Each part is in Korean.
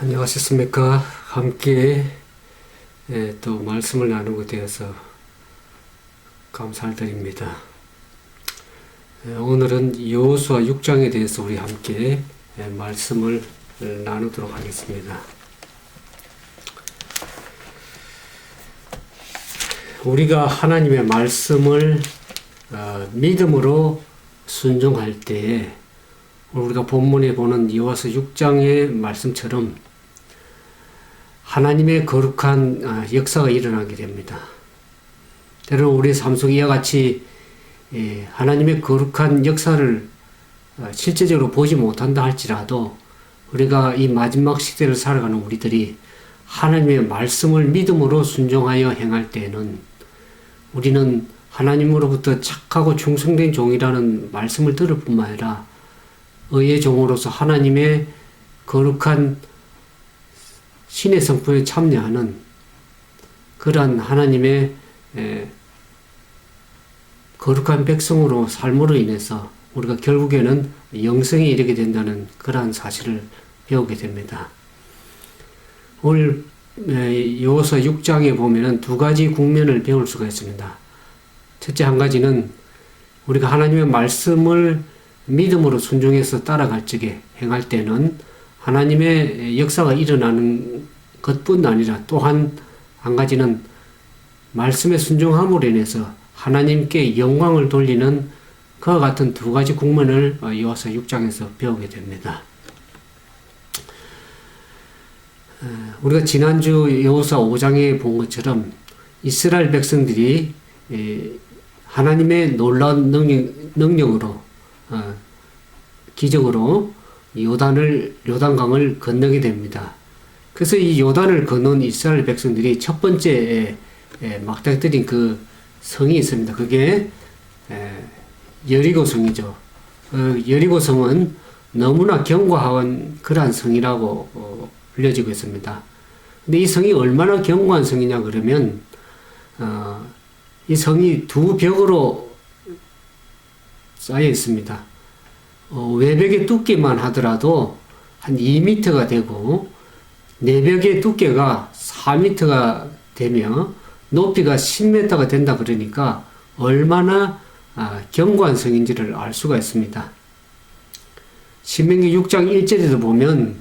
안녕하셨습니까? 함께 또 말씀을 나누게 되어서 감사를 드립니다. 오늘은 여호수아 6장에 대해서 우리 함께 말씀을 나누도록 하겠습니다. 우리가 하나님의 말씀을 믿음으로 순종할 때에 우리가 본문에 보는 여호수아 6장의 말씀처럼 하나님의 거룩한 역사가 일어나게 됩니다. 때로는 우리의 삶 속에 이와 같이 하나님의 거룩한 역사를 실제적으로 보지 못한다 할지라도 우리가 이 마지막 시대를 살아가는 우리들이 하나님의 말씀을 믿음으로 순종하여 행할 때에는 우리는 하나님으로부터 착하고 충성된 종이라는 말씀을 들을 뿐만 아니라 의의 종으로서 하나님의 거룩한 신의 성품에 참여하는 그러한 하나님의 거룩한 백성으로 삶으로 인해서 우리가 결국에는 영생에 이르게 된다는 그러한 사실을 배우게 됩니다. 오늘 여호수아 6장에 보면은 두 가지 국면을 배울 수가 있습니다. 첫째 한 가지는 우리가 하나님의 말씀을 믿음으로 순종해서 따라갈 적에 행할 때는 하나님의 역사가 일어나는 것뿐 아니라 또한 한 가지는 말씀에 순종함으로 인해서 하나님께 영광을 돌리는 그와 같은 두 가지 국면을 여호수아 6장에서 배우게 됩니다. 우리가 지난주 여호수아 5장에 본 것처럼 이스라엘 백성들이 하나님의 놀라운 능력으로 기적으로 요단강을 건너게 됩니다. 그래서 이 요단을 건넌 이스라엘 백성들이 첫 번째 막닥뜨린 그 성이 있습니다. 그게 여리고 성이죠. 여리고 성은 너무나 견고한 그러한 성이라고 알려지고 있습니다. 근데 이 성이 얼마나 견고한 성이냐 그러면 이 성이 두 벽으로 쌓여 있습니다. 외벽의 두께만 하더라도 한 2m가 되고 내벽의 두께가 4m가 되며 높이가 10m가 된다 그러니까 얼마나 견고한 성인지를 알 수가 있습니다. 신명기 6장 1절에도 보면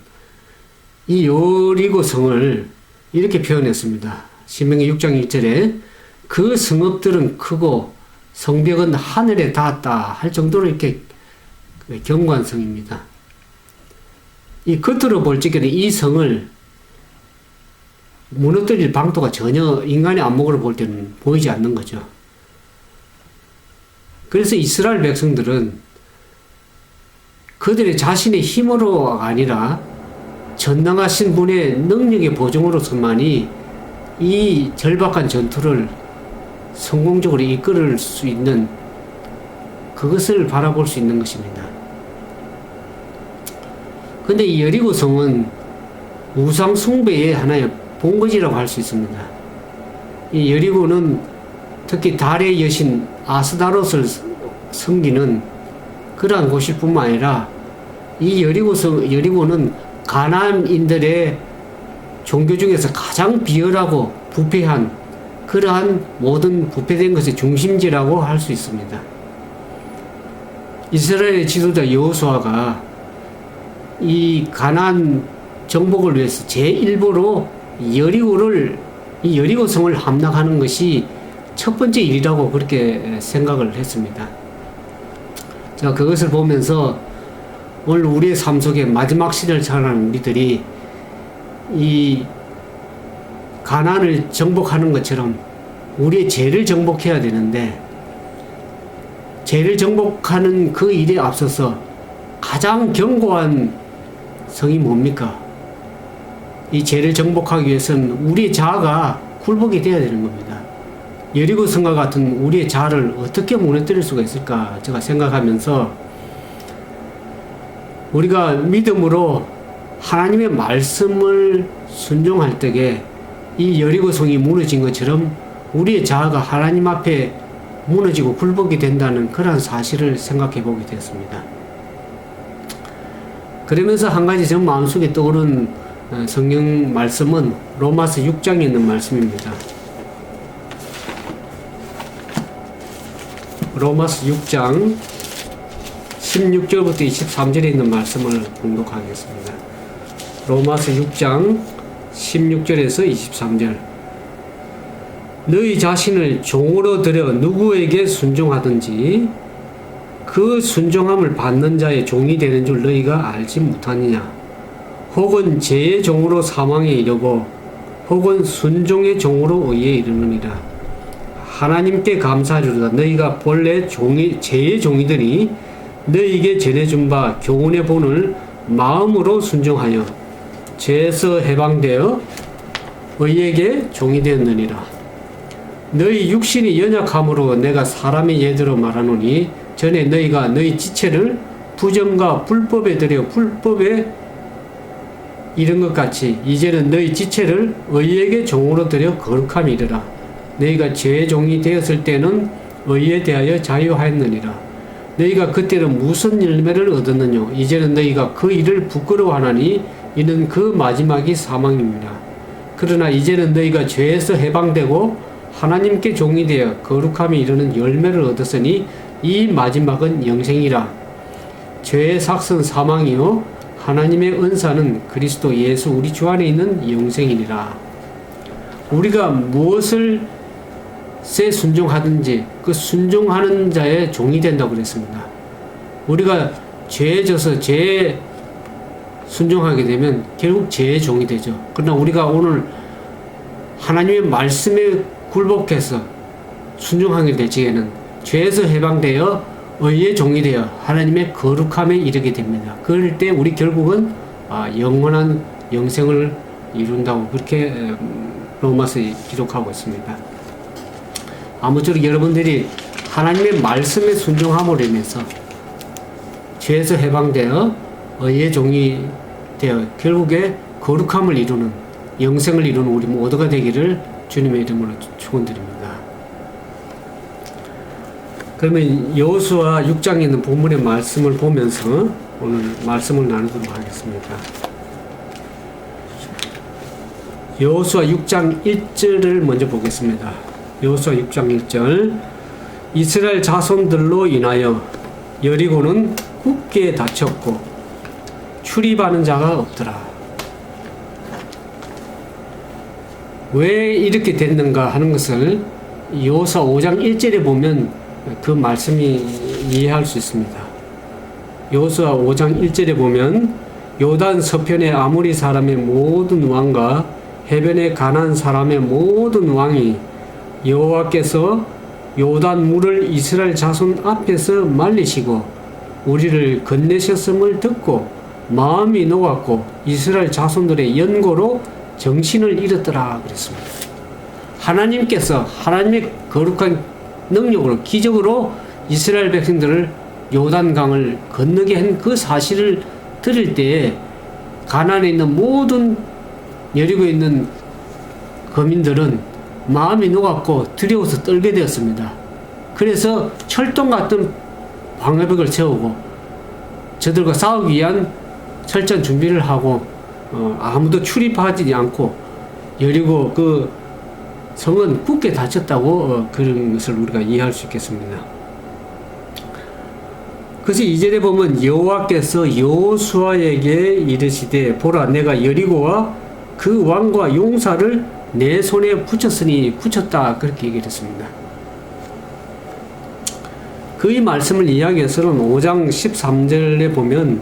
이 여리고 성을 이렇게 표현했습니다. 신명기 6장 1절에 그 성읍들은 크고 성벽은 하늘에 닿았다 할 정도로 이렇게 견고한 성입니다. 이 겉으로 볼 적에는 이 성을 무너뜨릴 방도가 전혀 인간의 안목으로 볼 때는 보이지 않는 거죠. 그래서 이스라엘 백성들은 그들의 자신의 힘으로가 아니라 전능하신 분의 능력의 보증으로서만이 이 절박한 전투를 성공적으로 이끌을 수 있는 그것을 바라볼 수 있는 것입니다. 근데 이 여리고 성은 우상 숭배의 하나의 본거지라고 할 수 있습니다. 이 여리고는 특히 달의 여신 아스다롯을 섬기는 그러한 곳일 뿐만 아니라 이 여리고는 가나안인들의 종교 중에서 가장 비열하고 부패한 그러한 모든 부패된 것의 중심지라고 할 수 있습니다. 이스라엘의 지도자 여호수아가 이 가나안 정복을 위해서 제1보로 이 여리고 성을 함락하는 것이 첫 번째 일이라고 그렇게 생각을 했습니다. 자, 그것을 보면서 오늘 우리의 삶 속에 마지막 시대를 살아가는 우리들이 이 가나안을 정복하는 것처럼 우리의 죄를 정복해야 되는데 죄를 정복하는 그 일에 앞서서 가장 견고한 성이 뭡니까? 이 죄를 정복하기 위해서는 우리의 자아가 굴복이 되어야 되는 겁니다. 여리고 성과 같은 우리의 자아를 어떻게 무너뜨릴 수가 있을까 제가 생각하면서 우리가 믿음으로 하나님의 말씀을 순종할 때에 이 여리고 성이 무너진 것처럼 우리의 자아가 하나님 앞에 무너지고 굴복이 된다는 그런 사실을 생각해 보게 되었습니다. 그러면서 한 가지 제 마음속에 떠오른 성경 말씀은 로마서 6장에 있는 말씀입니다. 로마서 6장 16절부터 23절에 있는 말씀을 봉독하겠습니다. 로마서 6장 16절에서 23절. 너희 자신을 종으로 들여 누구에게 순종하든지 그 순종함을 받는 자의 종이 되는 줄 너희가 알지 못하느냐. 혹은 죄의 종으로 사망에 이르고 혹은 순종의 종으로 의에 이르느니라. 하나님께 감사하리로다. 너희가 본래 죄의 종이더니 너희에게 전해준 바 교훈의 본을 마음으로 순종하여 죄에서 해방되어 의에게 종이 되었느니라. 너희 육신이 연약함으로 내가 사람의 예대로 말하노니 전에 너희가 너희 지체를 부정과 불법에 들여 불법에 이른 것 같이 이제는 너희 지체를 의에게 종으로 들여 거룩함이 이르라. 너희가 죄의 종이 되었을 때는 의에 대하여 자유하였느니라. 너희가 그때는 무슨 열매를 얻었느냐. 이제는 너희가 그 일을 부끄러워하나니 이는 그 마지막이 사망입니다. 그러나 이제는 너희가 죄에서 해방되고 하나님께 종이 되어 거룩함이 이르는 열매를 얻었으니 이 마지막은 영생이라. 죄의 삭은 사망이요 하나님의 은사는 그리스도 예수 우리 주 안에 있는 영생이니라. 우리가 무엇을 순종하든지 그 순종하는 자의 종이 된다고 그랬습니다. 우리가 죄에 져서 죄에 순종하게 되면 결국 죄의 종이 되죠. 그러나 우리가 오늘 하나님의 말씀에 굴복해서 순종하게 될 적에는 죄에서 해방되어 의의 종이 되어 하나님의 거룩함에 이르게 됩니다. 그럴 때 우리 결국은 영원한 영생을 이룬다고 그렇게 로마서에 기록하고 있습니다. 아무쪼록 여러분들이 하나님의 말씀에 순종함으로 인해서 죄에서 해방되어 의의 종이 되어 결국에 거룩함을 이루는 영생을 이루는 우리 모두가 되기를 주님의 이름으로 축원드립니다. 그러면 여호수아 6장에 있는 본문의 말씀을 보면서 오늘 말씀을 나누도록 하겠습니다. 여호수아 6장 1절을 먼저 보겠습니다. 여호수아 6장 1절. 이스라엘 자손들로 인하여 여리고는 굳게 닫혔고 출입하는 자가 없더라. 왜 이렇게 됐는가 하는 것을 여호수아 5장 1절에 보면 그 말씀이 이해할 수 있습니다. 여호수아 5장 1절에 보면 요단 서편의 아모리 사람의 모든 왕과 해변의 가나안 사람의 모든 왕이 여호와께서 요단 물을 이스라엘 자손 앞에서 말리시고 우리를 건네셨음을 듣고 마음이 녹았고 이스라엘 자손들의 연고로 정신을 잃었더라 그랬습니다. 하나님께서 하나님의 거룩한 능력으로 기적으로 이스라엘 백성들을 요단강을 건너게 한 그 사실을 들을 때에 가나안에 있는 모든 여리고에 있는 거민들은 마음이 녹았고 두려워서 떨게 되었습니다. 그래서 철동 같은 방어벽을 세우고 저들과 싸우기 위한 철저한 준비를 하고 아무도 출입하지 않고 여리고 그 성은 굳게 닫혔다고 그런 것을 우리가 이해할 수 있겠습니다. 그래서 2절에 보면 여호와께서 여호수아에게 이르시되 보라 내가 여리고와 그 왕과 용사를 내 손에 붙였다 그렇게 얘기를 했습니다. 그의 말씀을 이야기해서는 5장 13절에 보면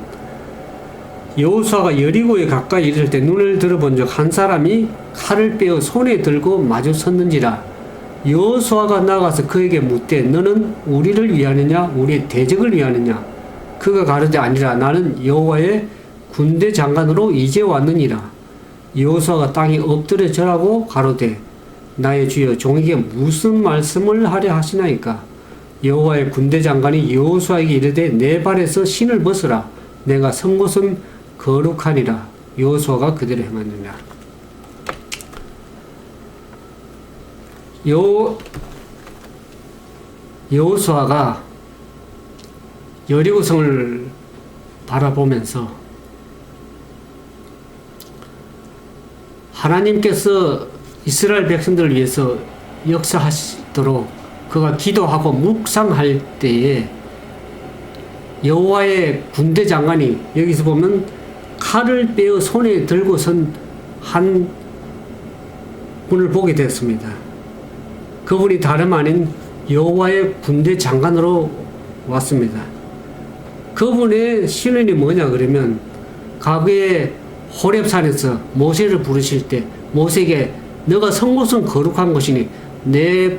여호수아가 여리고에 가까이 이를 때 눈을 들어본 적 한 사람이 칼을 빼어 손에 들고 마주 섰는지라. 여호수아가 나가서 그에게 묻되 너는 우리를 위하느냐 우리의 대적을 위하느냐. 그가 가르되 아니라 나는 여호와의 군대 장관으로 이제 왔느니라. 여호수아가 땅에 엎드려 절하고 가로되 나의 주여 종에게 무슨 말씀을 하려 하시나이까. 여호와의 군대 장관이 여호수아에게 이르되 내 발에서 신을 벗으라. 내가 선 곳은 거룩하니라. 여호수아가 그대로 행하느니라. 여호수아가 여리고성을 바라보면서 하나님께서 이스라엘 백성들을 위해서 역사하시도록 그가 기도하고 묵상할 때에 여호와의 군대 장관이 여기서 보면 칼을 빼어 손에 들고선 한 분을 보게 되었습니다. 그분이 다름 아닌 여호와의 군대 장관으로 왔습니다. 그분의 신원이 뭐냐 그러면 과거에 호렙산에서 모세를 부르실 때 모세에게 너가 선 곳은 거룩한 것이니 내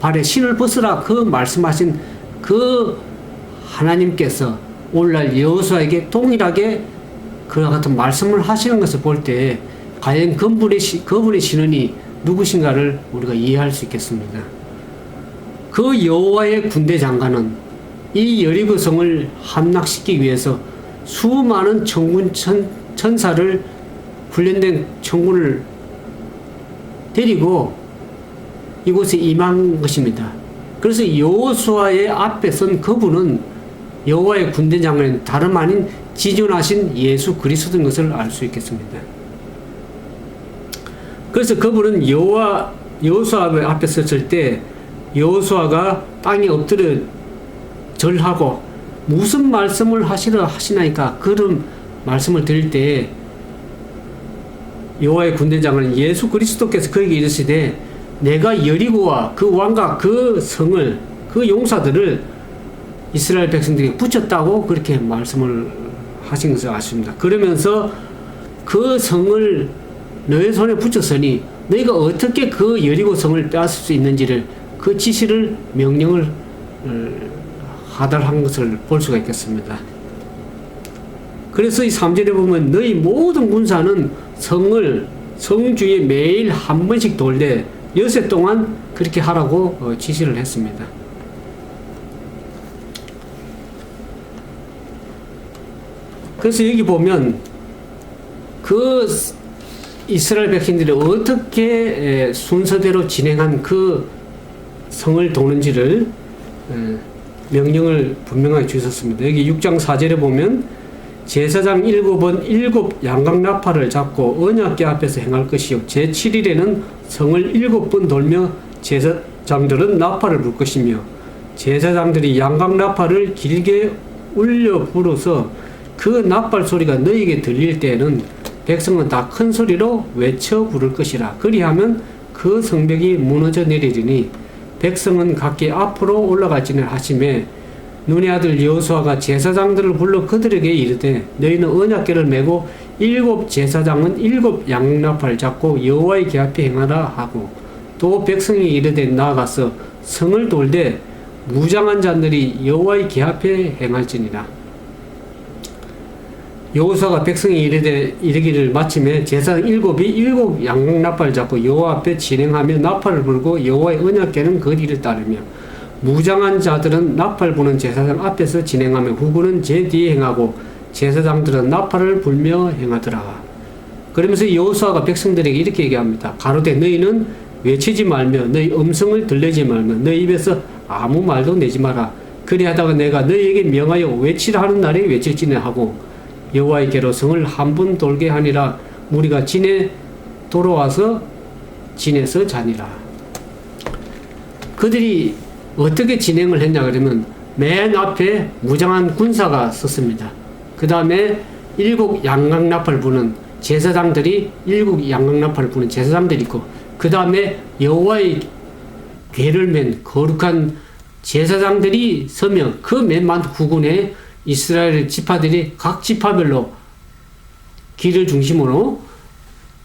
발에 신을 벗으라 그 말씀하신 그 하나님께서 오늘날 여호수아에게 동일하게 그와 같은 말씀을 하시는 것을 볼 때 과연 그분의 신원이 누구신가를 우리가 이해할 수 있겠습니다. 그 여호와의 군대 장관은 이 여리고성을 함락시키기 위해서 수많은 천군 천사를 훈련된 천군을 데리고 이곳에 임한 것입니다. 그래서 여호수아의 앞에 선 그분은 여호와의 군대 장관은 다름 아닌 지존하신 예수 그리스도인 것을 알 수 있겠습니다. 그래서 그분은 여호수아 앞에 섰을 때 여호수아가 땅에 엎드려 절하고 무슨 말씀을 하시나이까 그런 말씀을 드릴 때 여호와의 군대 장관은 예수 그리스도께서 그에게 이르시되 내가 여리고와 그 왕과 그 성을 그 용사들을 이스라엘 백성들에게 붙였다고 그렇게 말씀을 하신 것을 아십니다. 그러면서 그 성을 너의 손에 붙였으니 너희가 어떻게 그 여리고 성을 빼앗을 수 있는지를 그 지시를 명령을 하달한 것을 볼 수가 있겠습니다. 그래서 이 3절에 보면 너희 모든 군사는 성 주위에 매일 한 번씩 돌되 여세 동안 그렇게 하라고 지시를 했습니다. 그래서 여기 보면 그 이스라엘 백성들이 어떻게 순서대로 진행한 그 성을 도는지를 명령을 분명하게 주셨습니다. 여기 6장 4절에 보면 제사장 7은 7 양각나팔을 잡고 언약궤 앞에서 행할 것이요 제7일에는 성을 7번 돌며 제사장들은 나팔을 불 것이며 제사장들이 양각나팔을 길게 울려 불어서 그 나팔 소리가 너희에게 들릴 때에는 백성은 다 큰 소리로 외쳐 부를 것이라. 그리하면 그 성벽이 무너져 내리리니 백성은 각기 앞으로 올라가지는 하시매 눈의 아들 여호수아가 제사장들을 불러 그들에게 이르되 너희는 언약궤를 메고 7 제사장은 7 양나팔을 잡고 여호와의 궤 앞에 행하라 하고 또 백성이 이르되 나아가서 성을 돌되 무장한 자들이 여호와의 궤 앞에 행할지니라. 여호수아가 백성이 이르기를 마침에 제사장 7이 7 양나팔을 잡고 여호와 앞에 진행하며 나팔을 불고 여호와의 언약궤는 그 뒤를 따르며 무장한 자들은 나팔 부는 제사장 앞에서 진행하며 후군은 제 뒤에 행하고 제사장들은 나팔을 불며 행하더라. 그러면서 여호수아가 백성들에게 이렇게 얘기합니다. 가로되 너희는 외치지 말며 너희 음성을 들리지 말며 너희 입에서 아무 말도 내지 마라. 그리하다가 내가 너희에게 명하여 외치라 하는 날에 외칠지니 하고 여호와의 궤로 성을 한 번 돌게 하니라. 무리가 진에 돌아와서 진에서 자니라. 그들이 어떻게 진행을 했냐 그러면 맨 앞에 무장한 군사가 섰습니다. 그 다음에 7 양각나팔 부는 제사장들이 7 양각나팔을 부는 제사장들이 있고 그 다음에 여호와의 궤를 맨 거룩한 제사장들이 서며 그 맨만 후군에 이스라엘 지파들이 각 지파별로 길을 중심으로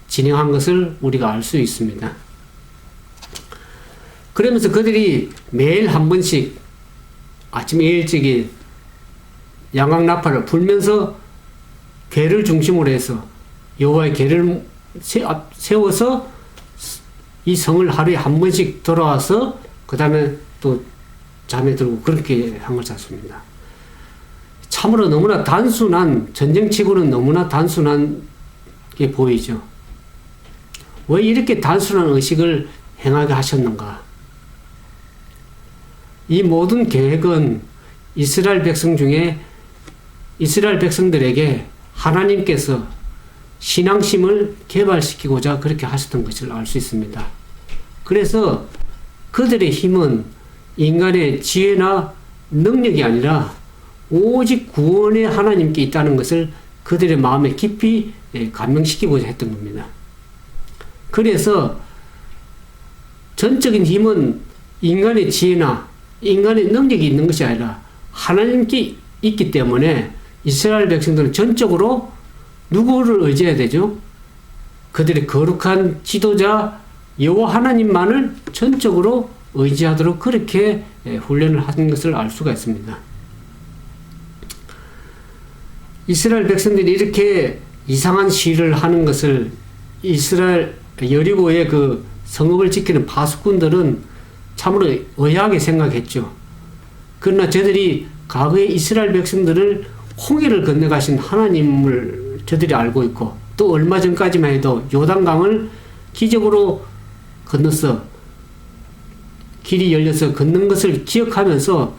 진행한 것을 우리가 알 수 있습니다. 그러면서 그들이 매일 한 번씩 아침에 일찍이 양각나팔을 불면서 궤를 중심으로 해서 여호와의 궤를 세워서 이 성을 하루에 한 번씩 돌아와서 그 다음에 또 잠에 들고 그렇게 한 걸 찾습니다. 참으로 너무나 단순한, 전쟁치고는 너무나 단순한 게 보이죠. 왜 이렇게 단순한 의식을 행하게 하셨는가? 이 모든 계획은 이스라엘 백성 중에 이스라엘 백성들에게 하나님께서 신앙심을 개발시키고자 그렇게 하셨던 것을 알 수 있습니다. 그래서 그들의 힘은 인간의 지혜나 능력이 아니라 오직 구원의 하나님께 있다는 것을 그들의 마음에 깊이 감명시키고자 했던 겁니다. 그래서 전적인 힘은 인간의 지혜나 인간의 능력이 있는 것이 아니라 하나님께 있기 때문에 이스라엘 백성들은 전적으로 누구를 의지해야 되죠? 그들의 거룩한 지도자 여호와 하나님만을 전적으로 의지하도록 그렇게 훈련을 하는 것을 알 수가 있습니다. 이스라엘 백성들이 이렇게 이상한 시위를 하는 것을 이스라엘 여리고의 그 성읍을 지키는 바수꾼들은 참으로 의아하게 생각했죠. 그러나 저들이 과거에 이스라엘 백성들을 홍해를 건너가신 하나님을 저들이 알고 있고 또 얼마 전까지만 해도 요단강을 기적으로 건너서 길이 열려서 걷는 것을 기억하면서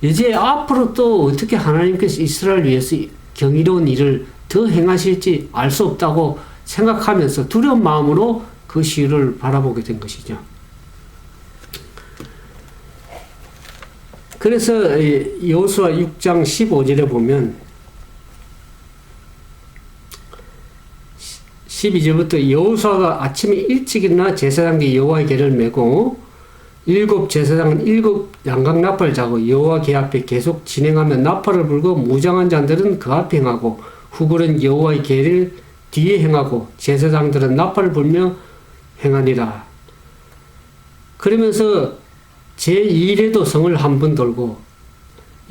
이제 앞으로 또 어떻게 하나님께서 이스라엘 위해서 경이로운 일을 더 행하실지 알 수 없다고 생각하면서 두려운 마음으로 그 시를 바라보게 된 것이죠. 그래서 여호수아 6장 15절에 보면 12절부터 여호수아가 아침에 일찍 일어나 제사장께 여호와의 계를 메고 일곱 제사장은 일곱 양각 나팔을 자고 여호와 계 앞에 계속 진행하며 나팔을 불고 무장한 자들은 그 앞에 행하고 후굴은 여호와의 계를 뒤에 행하고 제사장들은 나팔을 불며 행하니라. 그러면서 제2일에도 성을 한 번 돌고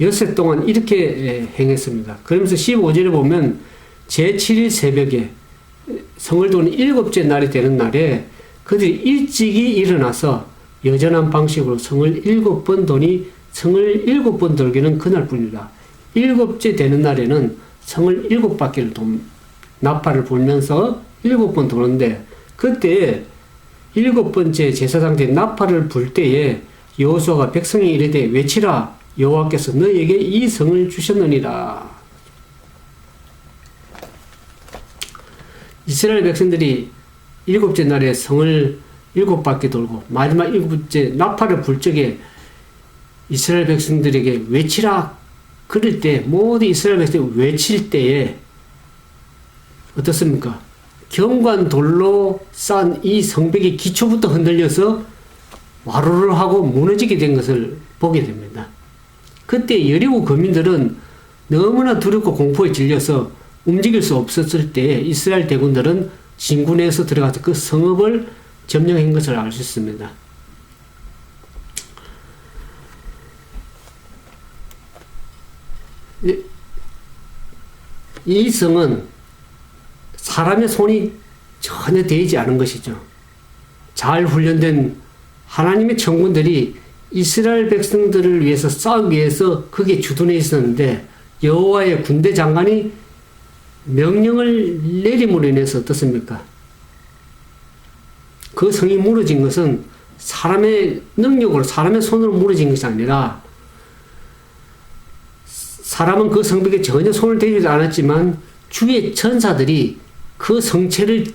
엿새 동안 이렇게 행했습니다. 그러면서 15절에 보면 제7일 새벽에 성을 도는 일곱째 날이 되는 날에 그들이 일찍이 일어나서 여전한 방식으로 성을 7번 도니 성을 7번 돌기는 그날뿐이라. 일곱째 되는 날에는 성을 7바퀴를 나팔을 불면서 7번 도는데 그때 7번째 제사장 때 나팔을 불 때에 여호수아가 백성에 이르되 외치라 여호와께서 너희에게 이 성을 주셨느니라. 이스라엘 백성들이 7째 날에 성을 7바퀴 돌고 마지막 7번째 나팔을 불 적에 이스라엘 백성들에게 외치라 그럴 때 모든 이스라엘 백성들이 외칠 때에 어떻습니까? 경관 돌로 쌓은 이 성벽의 기초부터 흔들려서 와르르 하고 무너지게 된 것을 보게 됩니다. 그때 여리고 거민들은 너무나 두렵고 공포에 질려서 움직일 수 없었을 때 이스라엘 대군들은 진군에서 들어가서 그 성읍을 점령한 것을 알 수 있습니다. 이 성은 사람의 손이 전혀 되지 않은 것이죠. 잘 훈련된 하나님의 천군들이 이스라엘 백성들을 위해서 싸우기 위해서 그게 주둔해 있었는데 여호와의 군대 장관이 명령을 내림으로 인해서 어떻습니까? 그 성이 무너진 것은 사람의 능력으로 사람의 손으로 무너진 것이 아니라 사람은 그 성벽에 전혀 손을 대지 않았지만 주의 천사들이 그 성체를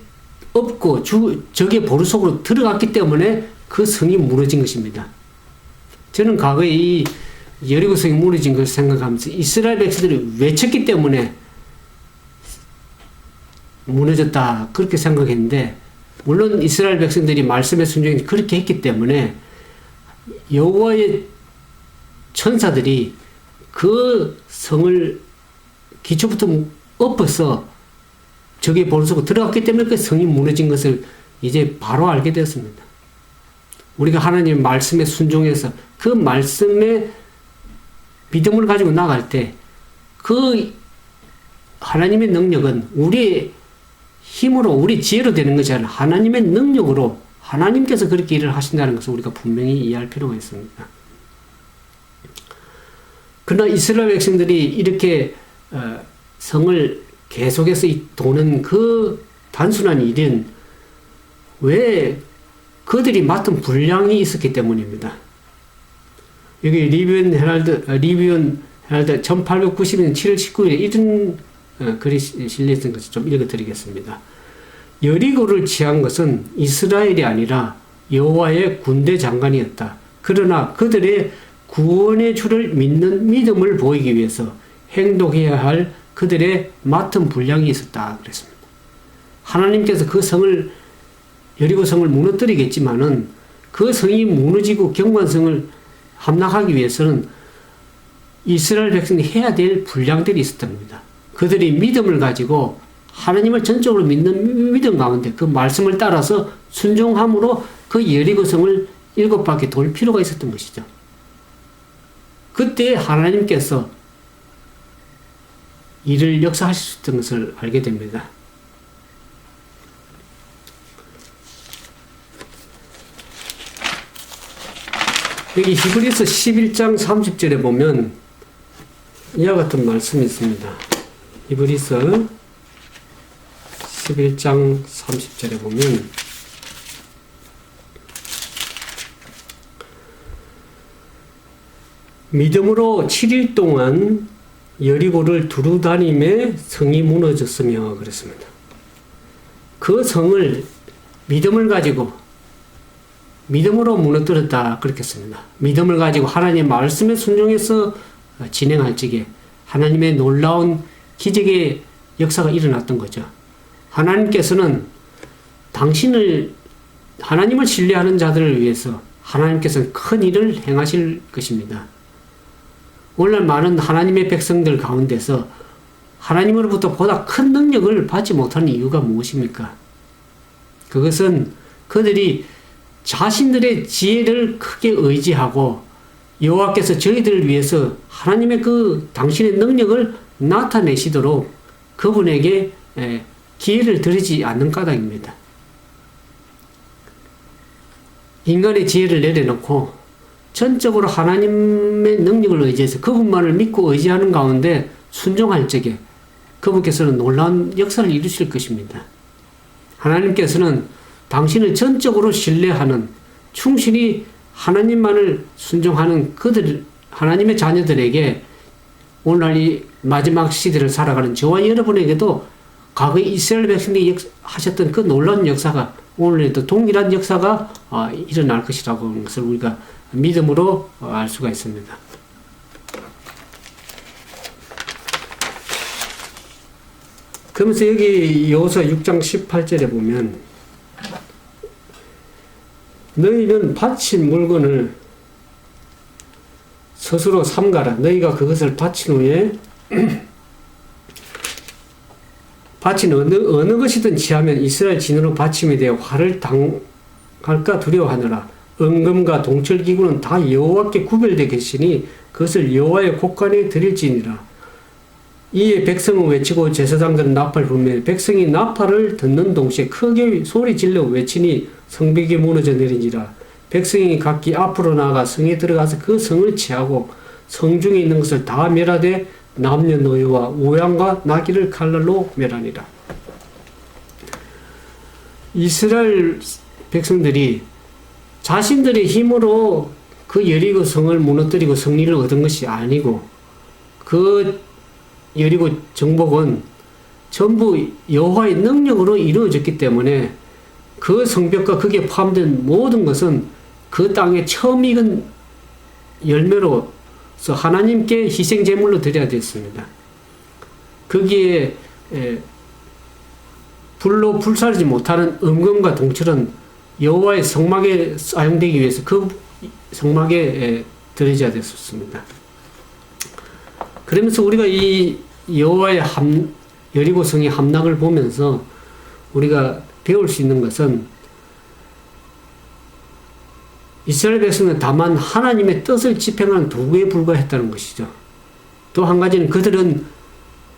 엎고 적의 보루 속으로 들어갔기 때문에 그 성이 무너진 것입니다. 저는 과거에 이 여리고 성이 무너진 것을 생각하면서 이스라엘 백성들이 외쳤기 때문에 무너졌다 그렇게 생각했는데 물론 이스라엘 백성들이 말씀에 순종해서 그렇게 했기 때문에 여호와의 천사들이 그 성을 기초부터 엎어서 적의 보루 속으로 들어갔기 때문에 그 성이 무너진 것을 이제 바로 알게 되었습니다. 우리가 하나님의 말씀에 순종해서 그 말씀에 믿음을 가지고 나갈 때 그 하나님의 능력은 우리의 힘으로 우리 지혜로 되는 것이 아니라 하나님의 능력으로 하나님께서 그렇게 일을 하신다는 것을 우리가 분명히 이해할 필요가 있습니다. 그러나 이스라엘 백성들이 이렇게 성을 계속해서 도는 그 단순한 일은 왜 그들이 맡은 분량이 있었기 때문입니다. 여기 리비언 헤럴드 1890년 7월 19일에 이런 글이 실려있는 것을 좀 읽어드리겠습니다. 여리고를 취한 것은 이스라엘이 아니라 여호와의 군대 장관이었다. 그러나 그들의 구원의 주를 믿는 믿음을 보이기 위해서 행동해야 할 그들의 맡은 분량이 있었다. 그랬습니다. 하나님께서 그 성을, 여리고 성을 무너뜨리겠지만은 그 성이 무너지고 경관성을 함락하기 위해서는 이스라엘 백성이 해야 될 분량들이 있었던 겁니다. 그들이 믿음을 가지고 하나님을 전적으로 믿는 믿음 가운데 그 말씀을 따라서 순종함으로 그 여리고 성을 7바퀴 돌 필요가 있었던 것이죠. 그때 하나님께서 이를 역사하실 수 있던 것을 알게 됩니다. 여기 히브리서 11장 30절에 보면 이와 같은 말씀이 있습니다. 히브리서 11장 30절에 보면 믿음으로 7일 동안 여리고를 두루 다니며 성이 무너졌으며 그랬습니다. 그 성을 믿음을 가지고 믿음으로 무너뜨렸다 그렇게 씁니다. 믿음을 가지고 하나님의 말씀에 순종해서 진행할 적에 하나님의 놀라운 기적의 역사가 일어났던 거죠. 하나님께서는 하나님을 신뢰하는 자들을 위해서 하나님께서는 큰 일을 행하실 것입니다. 오늘날 많은 하나님의 백성들 가운데서 하나님으로부터 보다 큰 능력을 받지 못하는 이유가 무엇입니까? 그것은 그들이 자신들의 지혜를 크게 의지하고 여호와께서 저희들을 위해서 하나님의 그 당신의 능력을 나타내시도록 그분에게 기회를 드리지 않는 까닭입니다. 인간의 지혜를 내려놓고 전적으로 하나님의 능력을 의지해서 그분만을 믿고 의지하는 가운데 순종할 적에 그분께서는 놀라운 역사를 이루실 것입니다. 하나님께서는 당신을 전적으로 신뢰하는 충실히 하나님만을 순종하는 하나님의 자녀들에게 오늘날 이 마지막 시대를 살아가는 저와 여러분에게도 과거 이스라엘 백성들이 하셨던 그 놀라운 역사가 오늘에도 동일한 역사가 일어날 것이라고 하는 것을 우리가 믿음으로 알 수가 있습니다. 그러면서 여기 여호수아 6장 18절에 보면 너희는 바친 물건을 스스로 삼가라. 너희가 그것을 바친 후에 바친 어느 것이든 취하면 이스라엘 진으로 바침에 대해 화를 당할까 두려워하느라. 은금과 동철기구는 다 여호와께 구별되어 계시니 그것을 여호와의 곳간에 드릴지니라. 이에 백성은 외치고 제사장들은 나팔을 불며 백성이 나팔을 듣는 동시에 크게 소리 질러 외치니 성벽이 무너져 내리니라. 백성이 각기 앞으로 나아가 성에 들어가서 그 성을 취하고 성중에 있는 것을 다 멸하되 남녀노예와 우양과 나귀를 칼날로 멸하니라. 이스라엘 백성들이 자신들의 힘으로 그 여리고 성을 무너뜨리고 승리를 얻은 것이 아니고 그 여리고 정복은 전부 여호와의 능력으로 이루어졌기 때문에 그 성벽과 거기에 포함된 모든 것은 그 땅에 처음 익은 열매로서 하나님께 희생제물로 드려야 됐습니다. 거기에 불로 불사르지 못하는 은금과 동철은 여호와의 성막에 사용되기 위해서 그 성막에 드려져야 됐었습니다. 그러면서 우리가 이 여호와의 여리고 성의 함락을 보면서 우리가 배울 수 있는 것은 이스라엘 백성은 다만 하나님의 뜻을 집행하는 도구에 불과했다는 것이죠. 또 한 가지는 그들은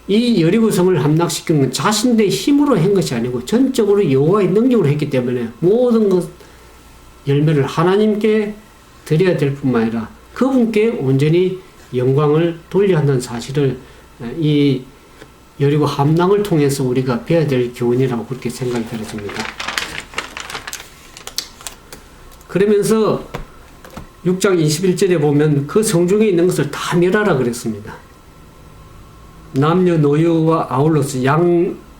이 여리고 성을 함락시키는 건 자신들의 힘으로 한 것이 아니고 전적으로 여호와의 능력으로 했기 때문에 모든 것 열매를 하나님께 드려야 될 뿐만 아니라 그분께 온전히 영광을 돌려야 한다는 사실을 이 여리고 함락을 통해서 우리가 배워야 될 교훈이라고 그렇게 생각이 들어집니다. 그러면서 6장 21절에 보면 그 성중에 있는 것을 다 멸하라 그랬습니다. 남녀노유와 아울러서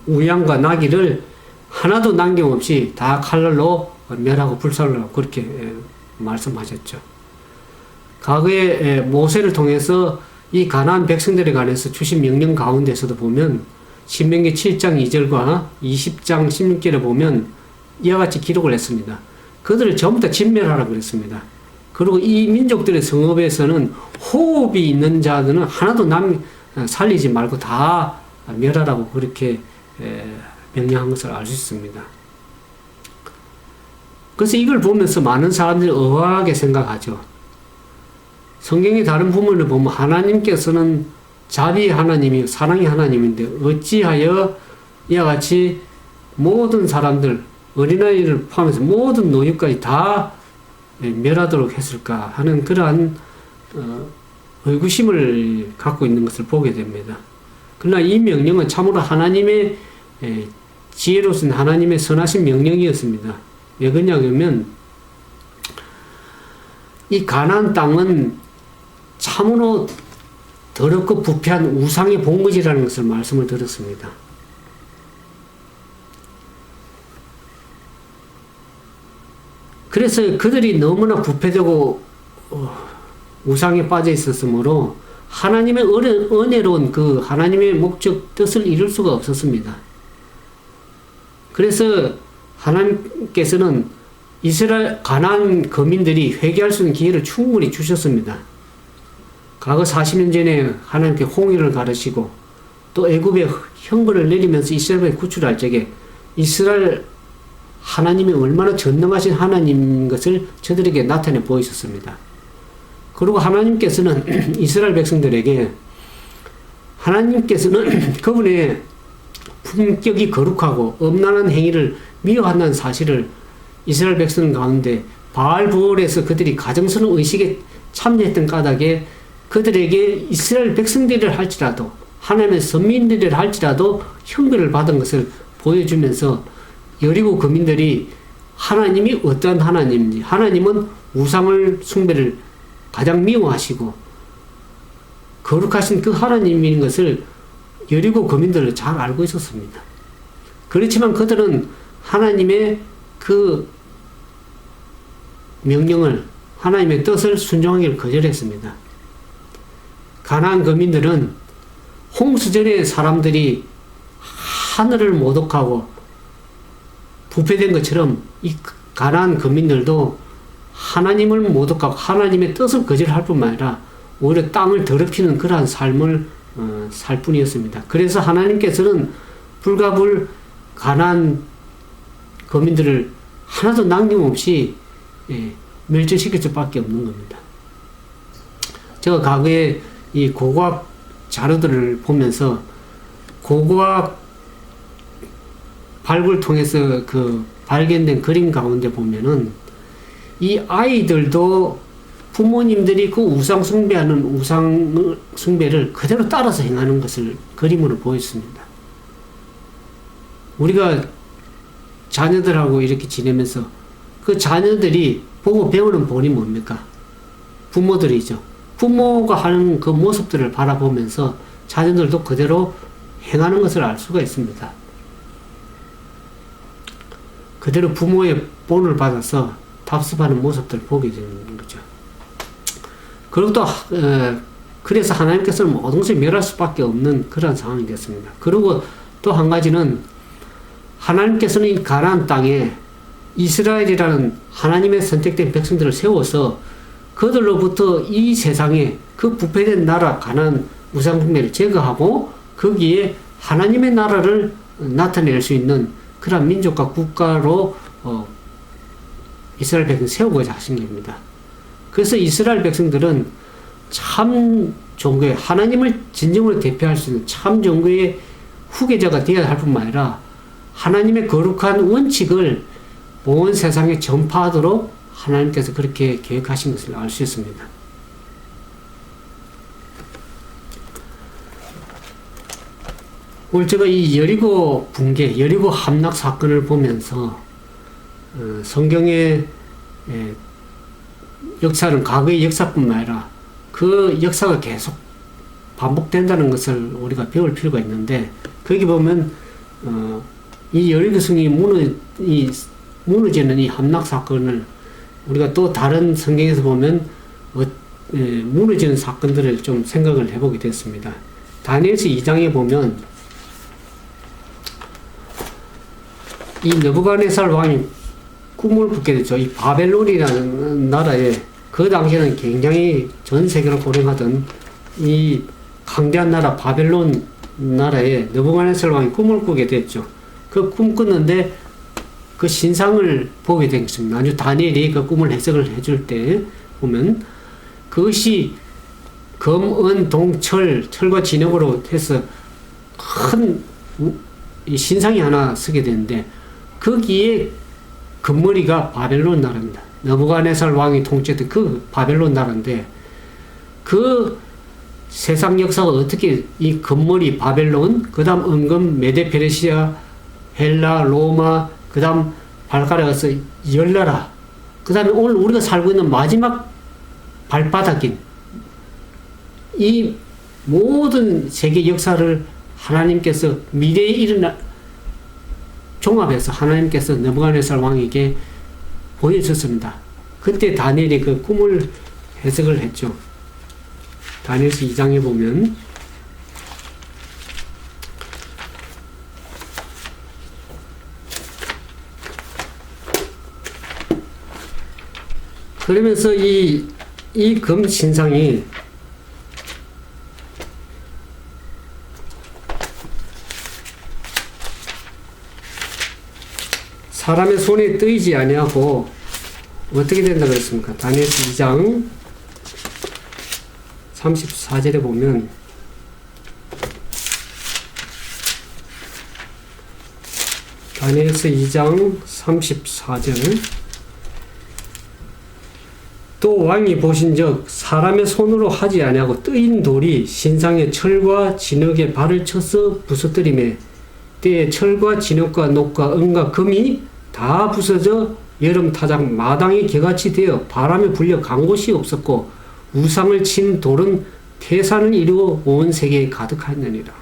우양과 나귀를 하나도 남김없이 다 칼날로 멸하고 불살라고 그렇게 말씀하셨죠. 과거에 모세를 통해서 이 가나안 백성들에 관해서 주신 명령 가운데서도 보면 신명기 7장 2절과 20장 16절에 보면 이와 같이 기록을 했습니다. 그들을 전부 다 진멸하라고 그랬습니다. 그리고 이 민족들의 성읍에서는 호흡이 있는 자들은 하나도 살리지 말고 다 멸하라고 그렇게 명령한 것을 알 수 있습니다. 그래서 이걸 보면서 많은 사람들이 의아하게 생각하죠. 성경의 다른 부분을 보면 하나님께서는 자비의 하나님이 사랑의 하나님인데 어찌하여 이와 같이 모든 사람들, 어린아이를 포함해서 모든 노유까지 다 멸하도록 했을까 하는 그러한 의구심을 갖고 있는 것을 보게 됩니다. 그러나 이 명령은 참으로 하나님의 지혜로우신 하나님의 선하신 명령이었습니다. 왜 그러냐면 이 가나안 땅은 참으로 더럽고 부패한 우상의 본거지라는 것을 말씀을 드렸습니다. 그래서 그들이 너무나 부패되고 우상에 빠져 있었으므로 하나님의 은혜로운 그 하나님의 목적 뜻을 이룰 수가 없었습니다. 그래서 하나님께서는 이스라엘 가나안 거민들이 회개할 수 있는 기회를 충분히 주셨습니다. 과거 40년 전에 하나님께 홍해를 가르시고 또 애굽에 형벌을 내리면서 이스라엘을 구출할 적에 이스라엘 하나님이 얼마나 전능하신 하나님인 것을 저들에게 나타내 보이셨습니다. 그리고 하나님께서는 이스라엘 백성들에게 하나님께서는 그분의 품격이 거룩하고 엄란한 행위를 미워한다는 사실을 이스라엘 백성 가운데 바알부올에서 그들이 가정스러운 의식에 참여했던 까닭에 그들에게 이스라엘 백성들을 할지라도 하나님의 선민들을 할지라도 형벌을 받은 것을 보여주면서 여리고 거민들이 하나님이 어떠한 하나님인지 하나님은 우상을 숭배를 가장 미워하시고 거룩하신 그 하나님인 것을 여리고 거민들은 잘 알고 있었습니다. 그렇지만 그들은 하나님의 그 명령을 하나님의 뜻을 순종하기를 거절했습니다. 가나안 거민들은 홍수전의 사람들이 하늘을 모독하고 부패된 것처럼 이 가나안 거민들도 하나님을 모독하고 하나님의 뜻을 거절할 뿐만 아니라 오히려 땅을 더럽히는 그러한 삶을 살 뿐이었습니다. 그래서 하나님께서는 불가불 가나안 거민들을 하나도 남김없이 멸절시킬 수밖에 없는 겁니다. 제가 과거에 이 고고학 자료들을 보면서 고고학 발굴을 통해서 그 발견된 그림 가운데 보면은 이 아이들도 부모님들이 그 우상 숭배하는 우상 숭배를 그대로 따라서 행하는 것을 그림으로 보였습니다. 우리가 자녀들하고 이렇게 지내면서 그 자녀들이 보고 배우는 본이 뭡니까? 부모들이죠. 부모가 하는 그 모습들을 바라보면서 자녀들도 그대로 행하는 것을 알 수가 있습니다. 그대로 부모의 본을 받아서 답습하는 모습들을 보게 되는 거죠. 그리고 또 그래서 하나님께서는 모든 것을 멸할 수밖에 없는 그런 상황이 됐습니다. 그리고 또 한 가지는 하나님께서는 이 가나안 땅에 이스라엘이라는 하나님의 선택된 백성들을 세워서 그들로부터 이 세상에 그 부패된 나라 가나안 우상숭배를 제거하고 거기에 하나님의 나라를 나타낼 수 있는 그런 민족과 국가로 이스라엘 백성을 세우고자 하신 겁니다. 그래서 이스라엘 백성들은 참 종교의 하나님을 진정으로 대표할 수 있는 참 종교의 후계자가 되어야 할 뿐만 아니라 하나님의 거룩한 원칙을 온 세상에 전파하도록 하나님께서 그렇게 계획하신 것을 알 수 있습니다. 오늘 제가 이 여리고 붕괴, 여리고 함락 사건을 보면서 성경의 역사는 과거의 역사뿐만 아니라 그 역사가 계속 반복된다는 것을 우리가 배울 필요가 있는데, 거기 보면 이 여리고성이 무너지는 이 함락 사건을 우리가 또 다른 성경에서 보면 무너지는 사건들을 좀 생각을 해보게 됐습니다. 다니엘서 2장에 보면 이 느부갓네살 왕이 꿈을 꾸게 되죠. 이 바벨론이라는 나라에 그 당시에는 굉장히 전 세계를 호령하던 이 강대한 나라 바벨론 나라에 느부갓네살 왕이 꿈을 꾸게 됐죠. 그 꿈 꿨는데 그 신상을 보게 된 것입니다. 나중에 다니엘이 그 꿈을 해석을 해줄 때 보면 그것이 금, 은, 동, 철과 진흙으로 해서 큰 신상이 하나 서게 되는데 거기에 금머리가 바벨론 나라입니다. 느부갓네살 왕이 통치했던 그 바벨론 나라인데 그 세상 역사가 어떻게 이 금머리 바벨론, 그 다음 은금, 메데 페르시아, 헬라, 로마, 그 다음 발가락에서 열나라, 그 다음에 오늘 우리가 살고 있는 마지막 발바닥인 이 모든 세계 역사를 하나님께서 미래에 일어날 종합해서 하나님께서 느부갓네살 왕에게 보여줬습니다. 그때 다니엘이 그 꿈을 해석을 했죠. 다니엘서 2장에 보면 그러면서 이 금 신상이 사람의 손에 뜨이지 아니하고 어떻게 된다 그랬습니까? 다니엘서 2장 34절에 보면 다니엘서 2장 34절 또 왕이 보신즉 사람의 손으로 하지 아니하고 뜨인 돌이 신상의 철과 진흙에 발을 쳐서 부서뜨리매 때에 철과 진흙과 녹과 은과 금이 다 부서져 여름 타작 마당이 개같이 되어 바람에 불려 간 곳이 없었고 우상을 친 돌은 태산을 이루어 온 세계에 가득하였느니라.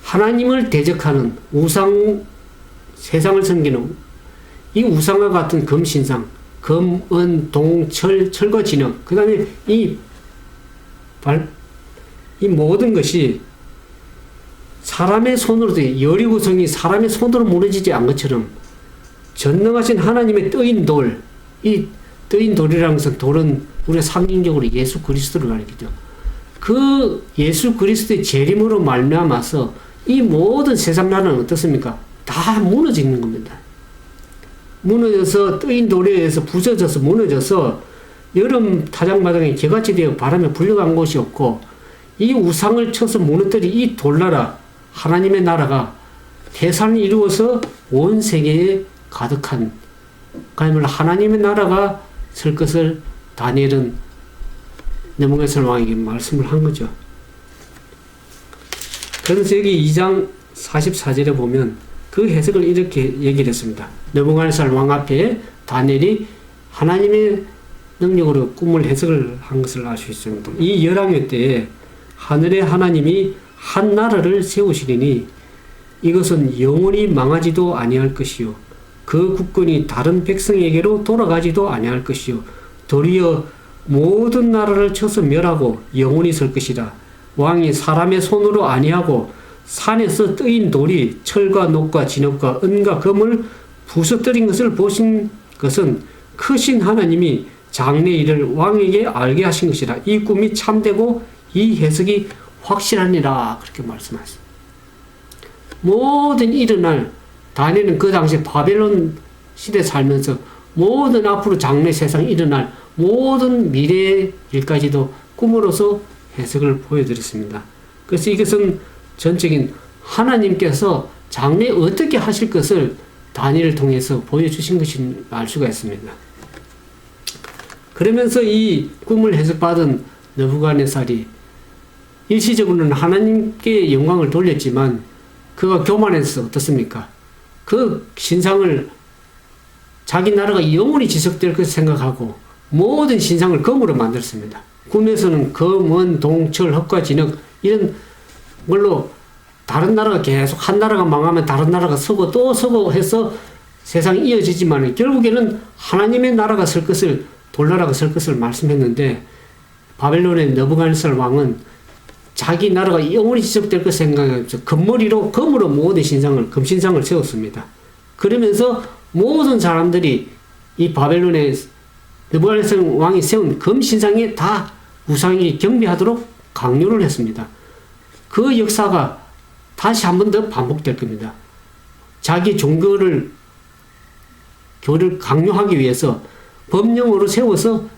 하나님을 대적하는 우상, 세상을 섬기는 이 우상과 같은 금신상, 금, 은, 동, 철과 진흙, 그 다음에 이 모든 것이 사람의 손으로 여리고성이 사람의 손으로 무너지지 않은 것처럼 전능하신 하나님의 뜨인 돌, 이 뜨인 돌이라는 것은 돌은 우리가 상징적으로 예수 그리스도를 가리키죠. 그 예수 그리스도의 재림으로 말미암아서 이 모든 세상 나라는 어떻습니까? 다 무너지는 겁니다. 무너져서 뜨인 돌에 의해서 부서져서 무너져서 여름 타작마당에 개같이 되어 바람에 불려간 곳이 없고 이 우상을 쳐서 무너뜨린 이 돌나라 하나님의 나라가 태산을 이루어서 온 세계에 가득한 그야말로 하나님의 나라가 설 것을 다니엘은 느부갓네살 왕에게 말씀을 한 거죠. 그래서 여기 2장 44절에 보면 그 해석을 이렇게 얘기를 했습니다. 느부갓네살 왕 앞에 다니엘이 하나님의 능력으로 꿈을 해석을 한 것을 알 수 있습니다. 이 열왕의 때에 하늘의 하나님이 한 나라를 세우시리니 이것은 영원히 망하지도 아니할 것이요 그 국권이 다른 백성에게로 돌아가지도 아니할 것이요 도리어 모든 나라를 쳐서 멸하고 영원히 설 것이라. 왕이 사람의 손으로 아니하고 산에서 뜨인 돌이 철과 녹과 진흙과 은과 금을 부서뜨린 것을 보신 것은 크신 하나님이 장래 일을 왕에게 알게 하신 것이라. 이 꿈이 참되고 이 해석이 확실하니라. 그렇게 말씀하셨습니다. 모든 일어날 다니엘은 그 당시 바벨론 시대 살면서 모든 앞으로 장래 세상 일어날 모든 미래의 일까지도 꿈으로서 해석을 보여드렸습니다. 그래서 이것은 전적인 하나님께서 장래에 어떻게 하실 것을 다니엘을 통해서 보여주신 것인 알 수가 있습니다. 그러면서 이 꿈을 해석받은 느부갓네살이 일시적으로는 하나님께 영광을 돌렸지만 그가 교만해서 어떻습니까? 그 신상을 자기 나라가 영원히 지속될 것을 생각하고 모든 신상을 금으로 만들었습니다. 꿈에서는 검은 동철 흑과 진흙 이런 걸로 다른 나라가 계속 한 나라가 망하면 다른 나라가 서고 또 서고 해서 세상이 이어지지만 결국에는 하나님의 나라가 설 것을 돌나라가 설 것을 말씀했는데 바벨론의 느부갓네살 왕은 자기 나라가 영원히 지속될 것 생각해서 금머리로 검으로 모든 신상을 금신상을 세웠습니다. 그러면서 모든 사람들이 이 바벨론의 느부갓네살 왕이 세운 금신상에 다 우상이 경배하도록 강요를 했습니다. 그 역사가 다시 한 번 더 반복될 겁니다. 자기 교를 강요하기 위해서 법령으로 세워서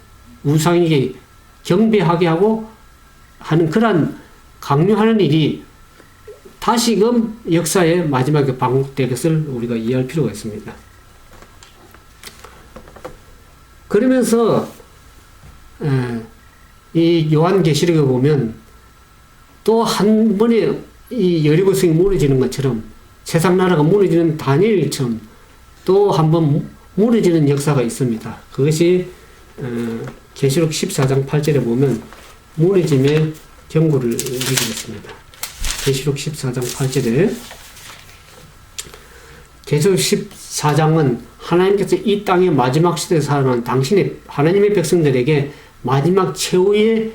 우상에게 경배하게 하고 하는 그러한 강요하는 일이 다시금 역사의 마지막에 반복될 것을 우리가 이해할 필요가 있습니다. 그러면서 이 요한계시록에 보면 또 한 번에 이 여리고성이 무너지는 것처럼 세상 나라가 무너지는 다니엘처럼 또 한 번 무너지는 역사가 있습니다. 그것이 계시록 14장 8절에 보면 무너짐의 경고를 읽겠습니다. 계시록 14장 8절에 계시록 14장은 하나님께서 이 땅의 마지막 시대에 살아난 당신의 하나님의 백성들에게 마지막 최후의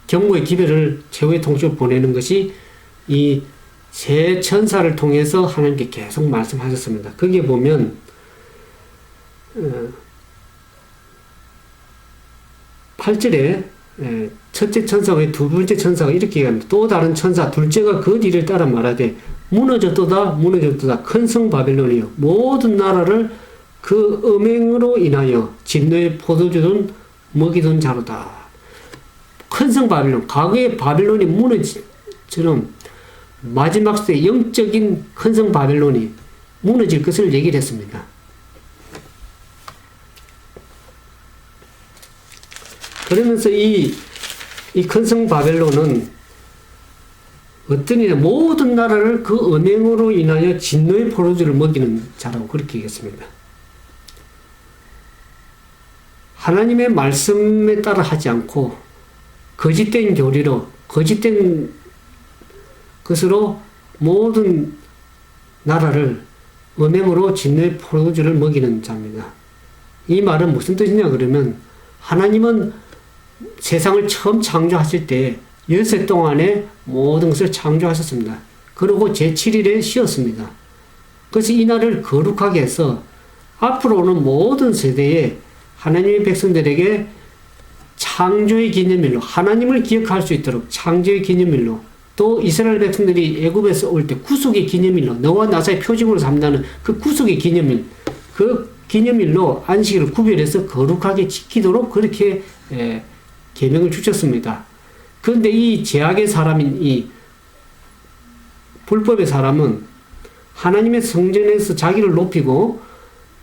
경고의 기별을 최후의 통치를 보내는 것이 이 세 천사를 통해서 하나님께 계속 말씀하셨습니다. 거기에 보면 8절에 첫째 천사와 두 번째 천사가 이렇게 얘기합니다. 또 다른 천사 둘째가 그 뒤를 따라 말하되 무너졌도다 무너졌도다 큰 성 바벨론이여 모든 나라를 그 음행으로 인하여 진노의 포도주는 먹이던 자로다. 큰 성 바벨론 과거의 바벨론이 무너지처럼 마지막 시대 영적인 큰 성 바벨론이 무너질 것을 얘기를 했습니다. 그러면서 이 큰 성 바벨론은 어떤 일에 모든 나라를 그 음행으로 인하여 진노의 포도주를 먹이는 자라고 그렇게 얘기했습니다. 하나님의 말씀에 따라 하지 않고 거짓된 교리로 거짓된 것으로 모든 나라를 음행으로 진노의 포도주를 먹이는 자입니다. 이 말은 무슨 뜻이냐 그러면 하나님은 세상을 처음 창조하실 때 엿새 동안에 모든 것을 창조하셨습니다. 그리고 제7일에 쉬었습니다. 그래서 이 날을 거룩하게 해서 앞으로 오는 모든 세대에 하나님의 백성들에게 창조의 기념일로 하나님을 기억할 수 있도록 창조의 기념일로 또 이스라엘 백성들이 애굽에서 올 때 구속의 기념일로 너와 나사의 표징으로 삼다는 그 구속의 기념일 그 기념일로 안식일을 구별해서 거룩하게 지키도록 그렇게 계명을 주셨습니다. 그런데 이 죄악의 사람인 이 불법의 사람은 하나님의 성전에서 자기를 높이고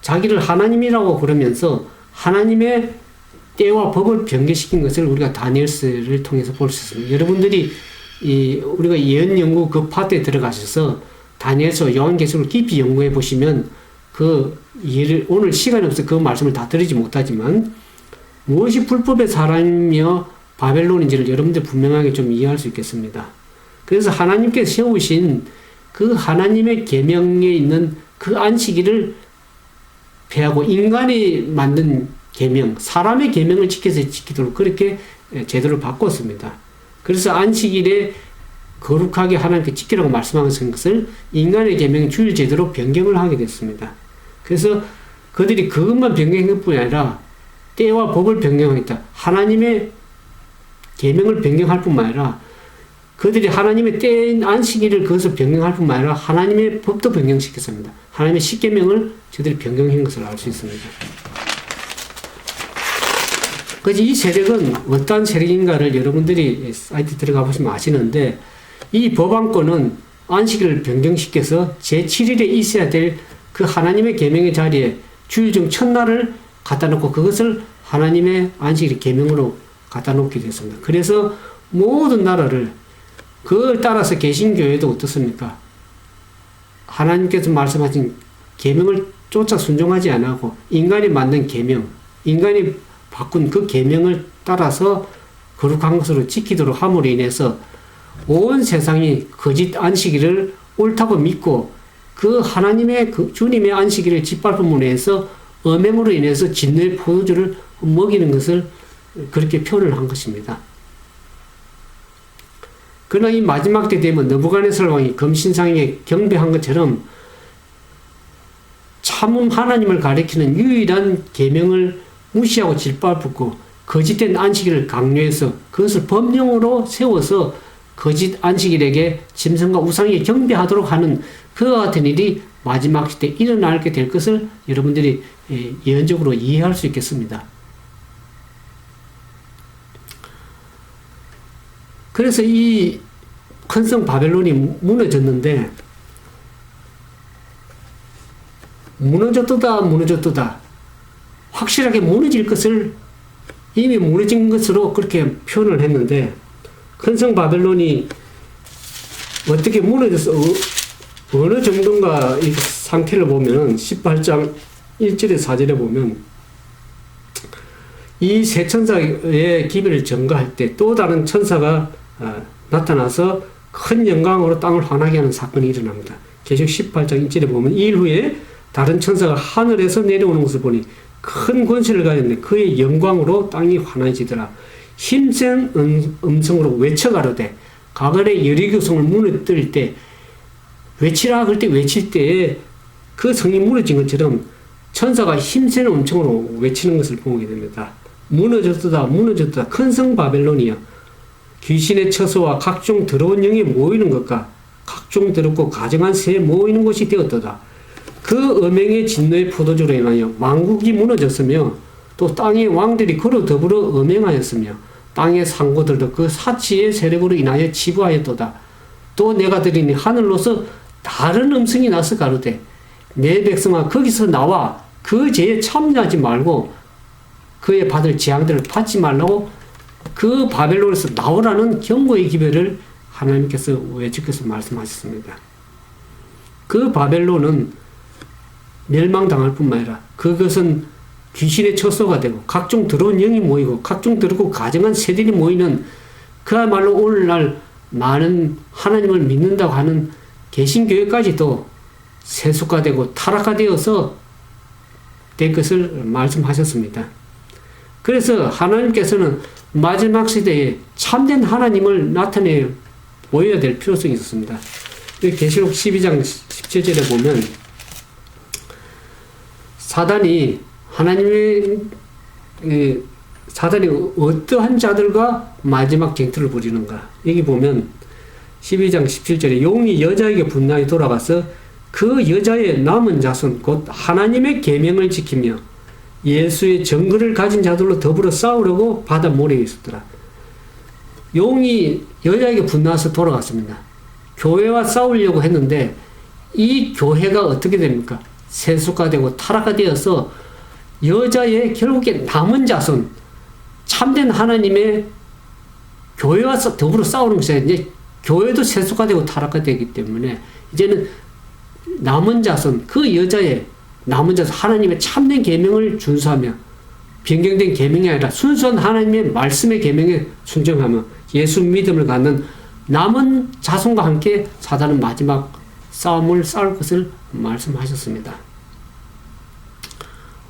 자기를 하나님이라고 그러면서 하나님의 때와 법을 변개시킨 것을 우리가 다니엘서를 통해서 볼 수 있습니다. 여러분들이 우리가 예언 연구 그 파트에 들어가셔서 다니엘서 요한계시록을 깊이 연구해 보시면 오늘 시간이 없어서 그 말씀을 다 드리지 못하지만 무엇이 불법의 사람이며 바벨론인지를 여러분들 분명하게 좀 이해할 수 있겠습니다. 그래서 하나님께서 세우신 그 하나님의 계명에 있는 그 안식일을 폐하고 인간이 만든 계명, 사람의 계명을 지키도록 그렇게 제도를 바꿨습니다. 그래서 안식일에 거룩하게 하나님께 지키라고 말씀하신 것을 인간의 계명 주일 제도로 변경을 하게 됐습니다. 그래서 그들이 그것만 변경한 것뿐이 아니라 때와 법을 변경하겠다. 하나님의 계명을 변경할 뿐만 아니라 그들이 하나님의 때인 안식일을 그것을 변경할 뿐만 아니라 하나님의 법도 변경시켰습니다. 하나님의 십계명을 저들이 변경한 것을 알 수 있습니다. 그래서 이 세력은 어떠한 세력인가를 여러분들이 사이트 들어가 보시면 아시는데 이 법안권은 안식일을 변경시켜서 제7일에 있어야 될 그 하나님의 계명의 자리에 주일 중 첫날을 갖다 놓고 그것을 하나님의 안식일의 계명으로 갖다 놓게 됐습니다. 그래서 모든 나라를 그걸 따라서 개신교회도 어떻습니까? 하나님께서 말씀하신 계명을 쫓아 순종하지 않고 인간이 만든 계명, 인간이 바꾼 그 계명을 따라서 거룩한 것으로 지키도록 함으로 인해서 온 세상이 거짓 안식일을 옳다고 믿고 그 하나님의 그 주님의 안식일을 짓밟음으로 인해서 음행으로 인해서 진노의 포도주를 먹이는 것을 그렇게 표현을 한 것입니다. 그러나 이 마지막 때 되면 느부갓네살 왕이 금신상에 경배한 것처럼 참음 하나님을 가리키는 유일한 계명을 무시하고 짓밟고 거짓된 안식일을 강요해서 그것을 법령으로 세워서 거짓 안식일에게 짐승과 우상에 경배하도록 하는 그와 같은 일이 마지막 시대에 일어나게 될 것을 여러분들이 예언적으로 이해할 수 있겠습니다. 그래서 이 큰 성 바벨론이 무너졌는데 무너졌다 확실하게 무너질 것을 이미 무너진 것으로 그렇게 표현을 했는데 큰 성 바벨론이 어떻게 무너져서 어느 정도인가 이 상태를 보면 18장 1절에 4절에 보면 이 세 천사의 기별을 전가할 때 또 다른 천사가 나타나서 큰 영광으로 땅을 환하게 하는 사건이 일어납니다. 계시록 18장 1절에 보면 이 일 후에 다른 천사가 하늘에서 내려오는 것을 보니 큰 권세를 가졌는데 그의 영광으로 땅이 환해지더라. 힘센 음성으로 외쳐가로되 가갈의 여리고성을 무너뜨릴 때 외치라 그럴 때 외칠 때 그 성이 무너진 것처럼 천사가 힘센 음성으로 외치는 것을 보게 됩니다. 무너졌다 큰 성 바벨론이여 귀신의 처소와 각종 더러운 영이 모이는 것과 각종 더럽고 가증한 새에 모이는 곳이 되었도다. 그 음행의 진노의 포도주로 인하여 왕국이 무너졌으며 또 땅의 왕들이 그로 더불어 음행하였으며 땅의 상고들도 그 사치의 세력으로 인하여 치부하였도다. 또 내가 들으니 하늘로서 다른 음성이 나서 가로되 내 백성아 거기서 나와 그 죄에 참여하지 말고 그의 받을 재앙들을 받지 말라고 그 바벨론에서 나오라는 경고의 기별을 하나님께서 외치께서 말씀하셨습니다. 그 바벨론은 멸망당할 뿐만 아니라 그것은 귀신의 처소가 되고 각종 더러운 영이 모이고 각종 더럽고 가증한 새들이 모이는 그야말로 오늘날 많은 하나님을 믿는다고 하는 개신교회까지도 세속화되고 타락화되어서 된 것을 말씀하셨습니다. 그래서 하나님께서는 마지막 시대에 참된 하나님을 나타내 보여야 될 필요성이 있었습니다. 계시록 12장 17절에 보면 사단이 어떠한 자들과 마지막 쟁투를 벌이는가. 여기 보면 12장 17절에 용이 여자에게 분노하여 돌아가서 그 여자의 남은 자손 곧 하나님의 계명을 지키며 예수의 증거를 가진 자들로 더불어 싸우려고 바다 모래에 있었더라. 용이 여자에게 분노해서 돌아갔습니다. 교회와 싸우려고 했는데 이 교회가 어떻게 됩니까? 세속화되고 타락화되어서 여자의 결국에 남은 자손, 참된 하나님의 교회와 더불어 싸우는 것이 이제 교회도 세속화되고 타락화되기 때문에 이제는 남은 자손, 그 여자의 남은 자손, 하나님의 참된 계명을 준수하며 변경된 계명이 아니라 순수한 하나님의 말씀의 계명에 순종하며 예수 믿음을 갖는 남은 자손과 함께 사단은 마지막 싸움을 싸울 것을 말씀하셨습니다.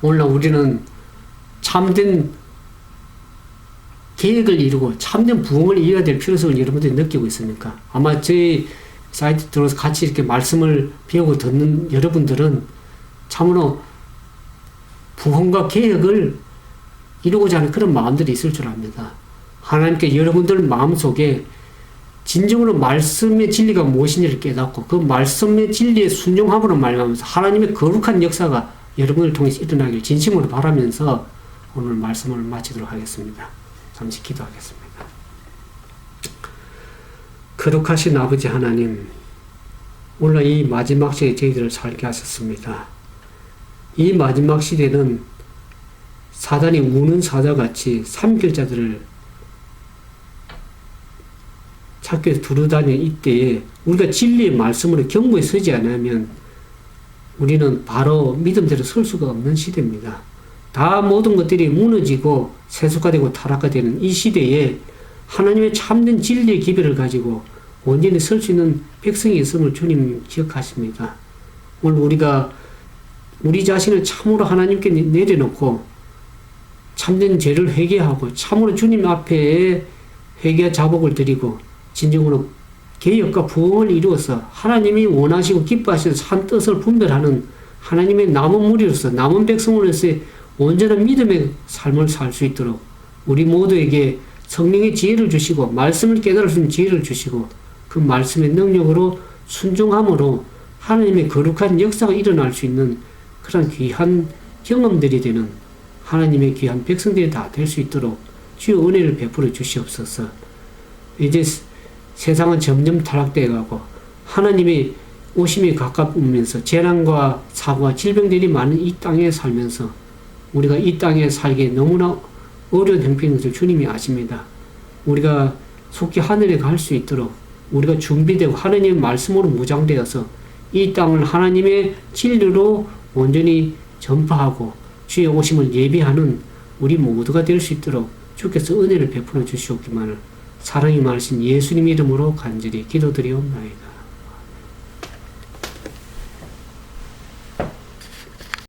오늘날 우리는 참된 계획을 이루고 참된 부흥을 이어야 될 필요성을 여러분들이 느끼고 있습니까? 아마 저희 사이트 들어서 같이 이렇게 말씀을 배우고 듣는 여러분들은 참으로 부흥과 계획을 이루고자 하는 그런 마음들이 있을 줄 압니다. 하나님께 여러분들 마음속에 진정으로 말씀의 진리가 무엇인지를 깨닫고 그 말씀의 진리에 순종함으로 말미암아서 하나님의 거룩한 역사가 여러분을 통해서 일어나길 진심으로 바라면서 오늘 말씀을 마치도록 하겠습니다. 잠시 기도하겠습니다. 거룩하신 아버지 하나님, 오늘 이 마지막 시대에 저희들을 살게 하셨습니다. 이 마지막 시대는 사단이 우는 사자같이 삼킬자들을 찾기 두루다니는 이때에 우리가 진리의 말씀으로 경고에 서지 않으면 우리는 바로 믿음대로 설 수가 없는 시대입니다. 다 모든 것들이 무너지고 세속화되고 타락화되는 이 시대에 하나님의 참된 진리의 기별을 가지고 온전히 설 수 있는 백성이 있음을 주님 기억하십니다. 오늘 우리가 우리 자신을 참으로 하나님께 내려놓고 참된 죄를 회개하고 참으로 주님 앞에 회개와 자복을 드리고 진정으로 개혁과 부흥을 이루어서 하나님이 원하시고 기뻐하시는 산 뜻을 분별하는 하나님의 남은 무리로서 남은 백성으로서의 온전한 믿음의 삶을 살 수 있도록 우리 모두에게 성령의 지혜를 주시고 말씀을 깨달을 수 있는 지혜를 주시고 그 말씀의 능력으로 순종함으로 하나님의 거룩한 역사가 일어날 수 있는 그런 귀한 경험들이 되는 하나님의 귀한 백성들이 다 될 수 있도록 주여 은혜를 베풀어 주시옵소서. 이제 세상은 점점 타락되어 가고 하나님의 오심이 가까우면서 재난과 사고와 질병들이 많은 이 땅에 살면서 우리가 이 땅에 살기에 너무나 어려운 형편인 것을 주님이 아십니다. 우리가 속히 하늘에 갈 수 있도록 우리가 준비되고 하나님의 말씀으로 무장되어서 이 땅을 하나님의 진리로 온전히 전파하고 주의 오심을 예비하는 우리 모두가 될 수 있도록 주께서 은혜를 베풀어 주시옵기만을 사랑이 많으신 예수님 이름으로 간절히 기도드리옵나이다.